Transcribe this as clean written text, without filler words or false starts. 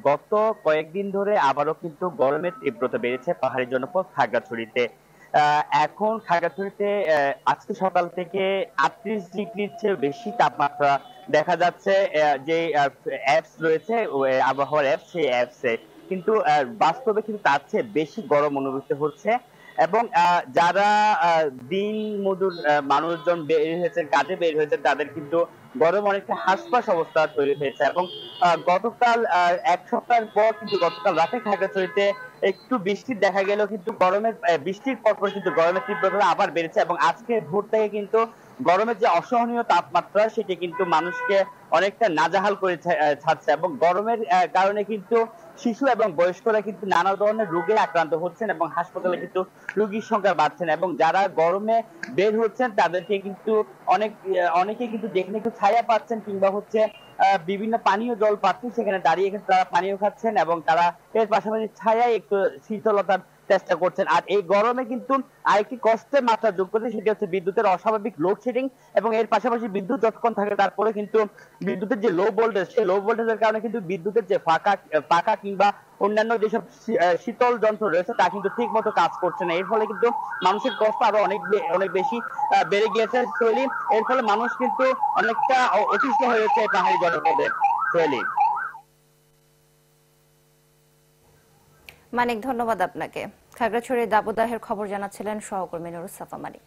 গত কয়েকদিন ধরে আবারও কিন্তু গরমের তীব্রতা বেড়েছে পাহাড়ি জনপদ খাগড়াছড়িতে। এখন খাগড়াছড়িতে আজকে সকাল থেকে ৩৮ ডিগ্রির চেয়ে বেশি তাপমাত্রা দেখা যাচ্ছে। যে অ্যাপস রয়েছে আবহাওয়ার অ্যাপস, সেই অ্যাপসে কিন্তু বাস্তবে কিন্তু তার চেয়ে বেশি গরম অনুভূত হচ্ছে। এবং যারা দিন মজুর মানুষজন বের হয়েছে, কাজে বের হয়েছে, তাদের কিন্তু গরম অনেকটা হাসফাস অবস্থা তৈরি হয়েছে। এবং গতকাল ১ সপ্তাহের পর কিন্তু গতকাল রাতে খাগড়াছড়িতে একটু বৃষ্টি দেখা গেলেও কিন্তু বৃষ্টির পরপর কিন্তু গরমের তীব্রতা আবার বেড়েছে। এবং আজকে ভোর থেকে কিন্তু গরমের যে অসহনীয় তাপমাত্রা সেটি কিন্তু মানুষকে অনেকটা নাজেহাল করে ছাড়ছে। এবং গরমের কারণে কিন্তু শিশু এবং বয়স্করা কিন্তু নানা ধরনের রোগে আক্রান্ত হচ্ছেন এবং হাসপাতালে কিন্তু রোগীর সংখ্যা বাড়ছেন। এবং যারা গরমে বের হচ্ছেন তাদেরকে কিন্তু অনেকে কিন্তু যেখানে একটু ছায়া পাচ্ছেন কিংবা হচ্ছে বিভিন্ন পানীয় জল পাচ্ছেন, সেখানে দাঁড়িয়ে কিন্তু তারা পানীয় খাচ্ছেন এবং তারা এর পাশাপাশি ছায়ায় একটু শীতলতার চেষ্টা করছেন। আর এই গরমে কিন্তু আরেকটি কষ্টের মাত্রা যোগ করেছে, সেটি হচ্ছে বিদ্যুতের অস্বাভাবিক লোডশেডিং। এবং এর পাশাপাশি বিদ্যুৎ যতক্ষণ থাকে তারপরে কিন্তু বিদ্যুতের যে লো ভোল্টেজ, সেই লো ভোল্টেজের কারণে কিন্তু বিদ্যুতের যে পাখা কিংবা অন্যান্য যেসব শীতল যন্ত্র রয়েছে তা কিন্তু ঠিক মতো কাজ করছে না। এর ফলে কিন্তু মানুষের কষ্ট আরো অনেক বেশি বেড়ে গিয়েছে শৈলী। এর ফলে মানুষ কিন্তু অনেকটা অতিষ্ঠ হয়েছে এই পাহাড়ি জনপদে শৈলী। মানিক, ধন্যবাদ আপনাকে। খাগড়াছড়ির দাবদাহের খবর জানাচ্ছিলেন সহকর্মী নুরুস সাফা মানিক।